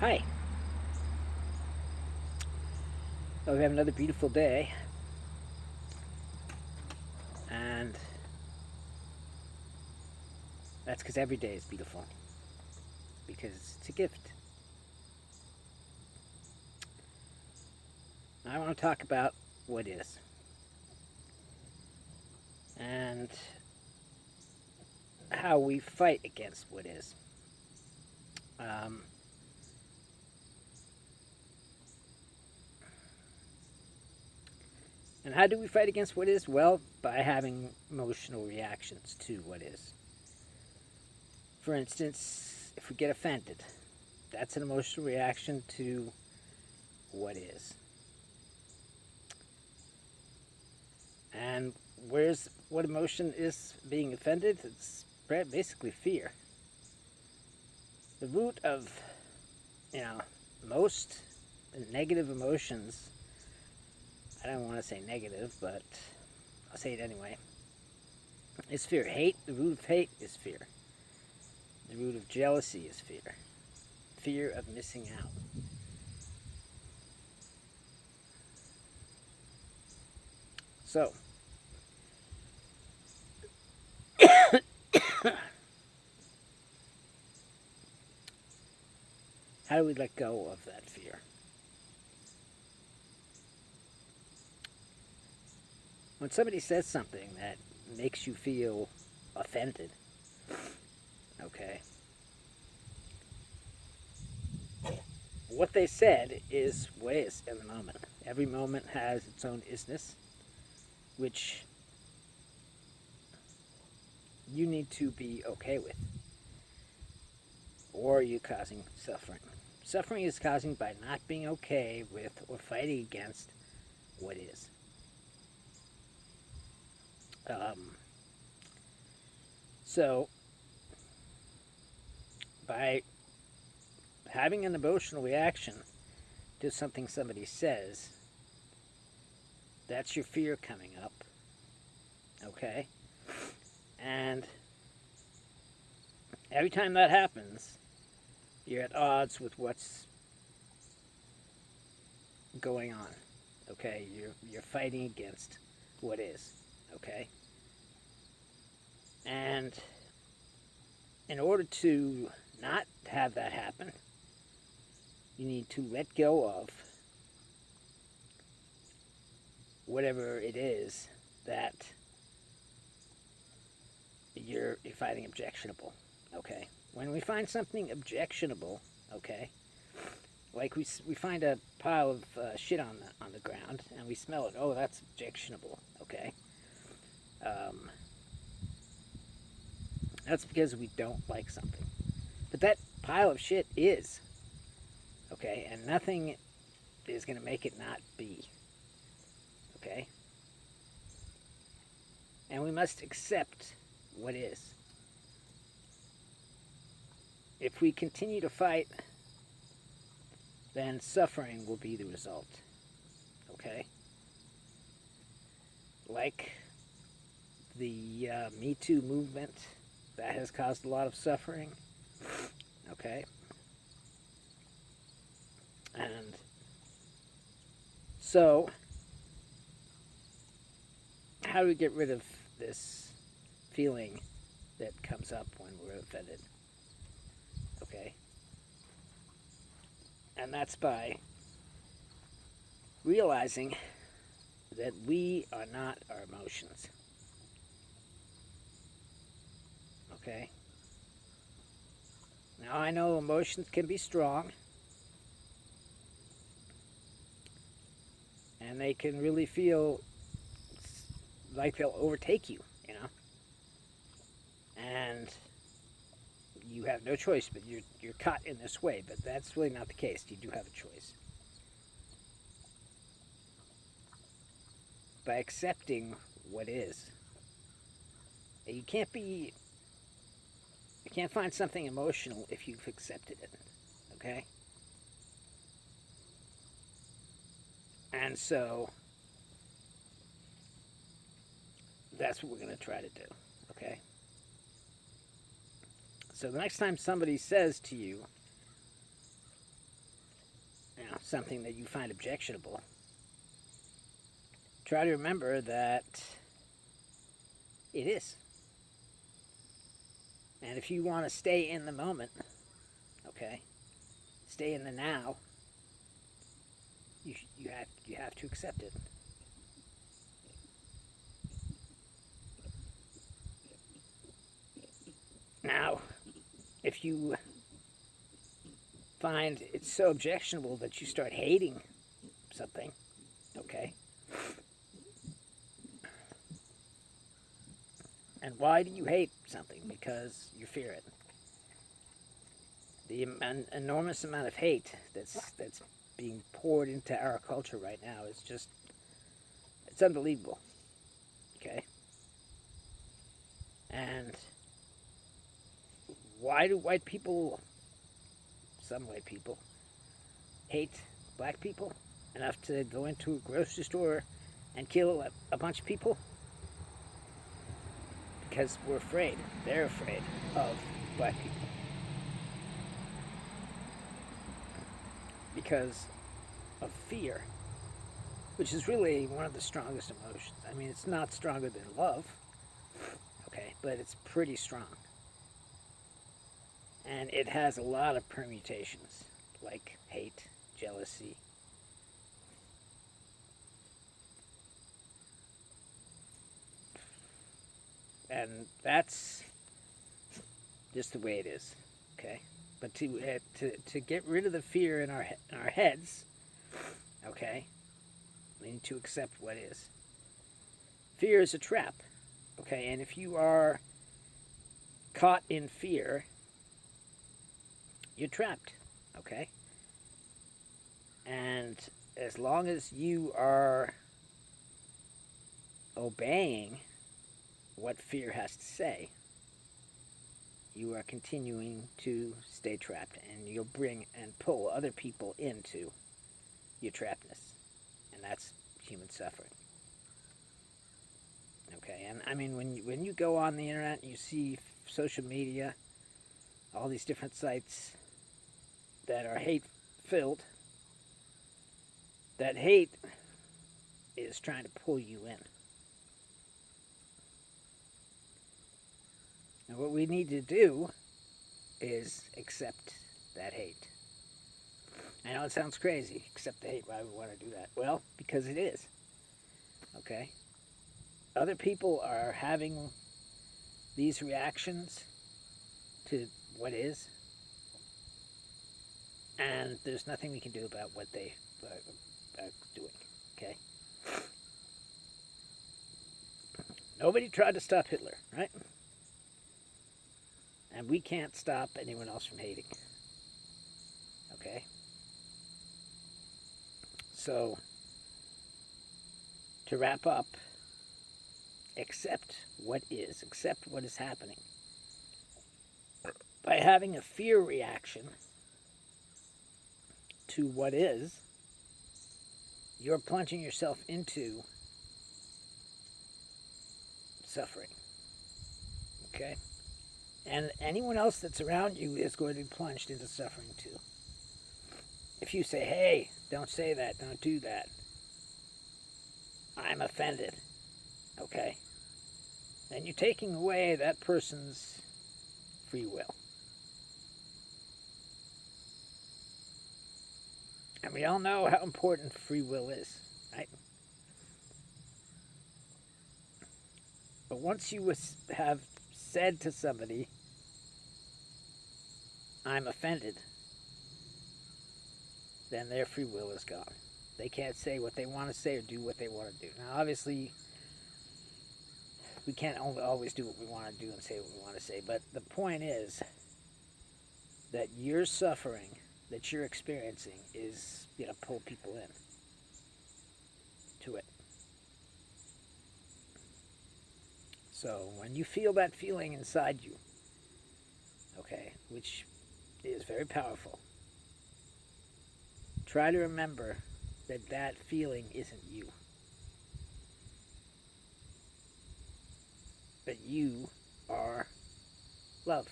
Hi. So we have another beautiful day, and that's because every day is beautiful, because it's a gift. I want to talk about what is, and how we fight against what is. Um, and how do we fight against what is? Well, by having emotional reactions to what is. For instance, if we get offended, that's an emotional reaction to what is. And where's what emotion is being offended? It's basically fear. The root of, you know, most negative emotions, I don't want to say negative, but I'll say it anyway, is fear. Hate, the root of hate is fear. The root of jealousy is fear. Fear of missing out. So, how do we let go of that fear? When somebody says something that makes you feel offended, okay, what they said is what is in the moment. Every moment has its own isness, which you need to be okay with, or are you causing suffering? Suffering is causing by not being okay with or fighting against what is. Um, so, by having an emotional reaction to something somebody says, that's your fear coming up, okay? And every time that happens, you're at odds with what's going on, okay? You're fighting against what is, okay? And in order to not have that happen, you need to let go of whatever it is that you're finding objectionable. Okay, when we find something objectionable, okay, like we find a pile of shit on the ground and we smell it. Oh, that's objectionable. Okay, um, that's because we don't like something. But that pile of shit is okay, and nothing is going to make it not be. Okay, and we must accept what is. If we continue to fight, then suffering will be the result. Okay? Like the Me Too movement, that has caused a lot of suffering. Okay? And so, how do we get rid of this feeling that comes up when we're offended? Okay? And that's by realizing that we are not our emotions. Okay? Now, I know emotions can be strong, and they can really feel like they'll overtake you, you know? And you have no choice, but you're caught in this way. But that's really not the case. You do have a choice. By accepting what is. You can't find something emotional if you've accepted it. Okay? And so that's what we're going to try to do. Okay? So the next time somebody says to you, something that you find objectionable, try to remember that it is. And if you want to stay in the moment, okay, stay in the now, you have to accept it. Now, if you find it's so objectionable that you start hating something, okay? And why do you hate something? Because you fear it. The enormous amount of hate that's being poured into our culture right now is just, it's unbelievable, okay? And why do white people, some white people, hate black people enough to go into a grocery store and kill a bunch of people? Because we're afraid. They're afraid of black people. Because of fear, which is really one of the strongest emotions. I mean, it's not stronger than love, okay, but it's pretty strong. And it has a lot of permutations, like hate, jealousy. And that's just the way it is, okay? But to get rid of the fear in our heads, okay, we need to accept what is. Fear is a trap, okay? And if you are caught in fear, you're trapped, okay? And as long as you are obeying what fear has to say, you are continuing to stay trapped, and you'll bring and pull other people into your trappedness, and that's human suffering. Okay, and I mean, when you go on the internet and you see social media, all these different sites that are hate-filled, that hate is trying to pull you in. And what we need to do is accept that hate. I know it sounds crazy, accept the hate. Why would we want to do that? Well, because it is. Okay? Other people are having these reactions to what is, and there's nothing we can do about what they are doing. Okay? Nobody tried to stop Hitler, right? And we can't stop anyone else from hating. Okay? So, to wrap up, accept what is, accept what is happening. By having a fear reaction to what is, you're plunging yourself into suffering. Okay? And anyone else that's around you is going to be plunged into suffering too. If you say, hey, don't say that, don't do that, I'm offended, okay, then you're taking away that person's free will. And we all know how important free will is, right? But once you have said to somebody, I'm offended, then their free will is gone. They can't say what they want to say or do what they want to do. Now, obviously, we can't always do what we want to do and say what we want to say, but the point is that your suffering that you're experiencing is going to pull people in to it. So when you feel that feeling inside you, okay, which is very powerful, try to remember that that feeling isn't you. But you are love.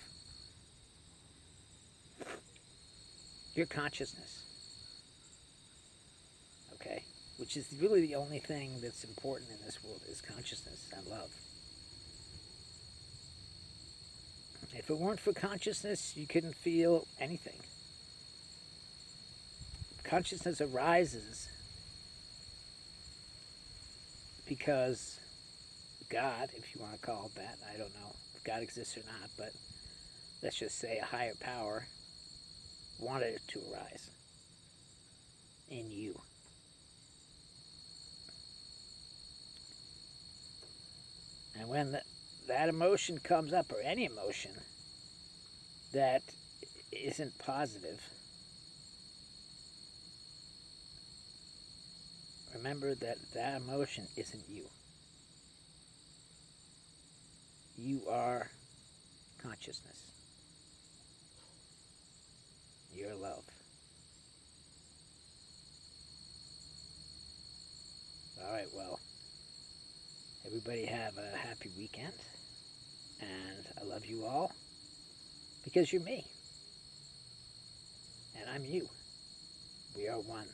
Your consciousness. which is really the only thing that's important in this world, is consciousness and love. If it weren't for consciousness, you couldn't feel anything. Consciousness arises because God, if you want to call it that, I don't know if God exists or not, but let's just say a higher power wanted it to arise in you. And when that emotion comes up, or any emotion that isn't positive, remember that that emotion isn't you. You are consciousness. You're love. All right, well, everybody have a happy weekend. And I love you all because you're me. And I'm you. We are one.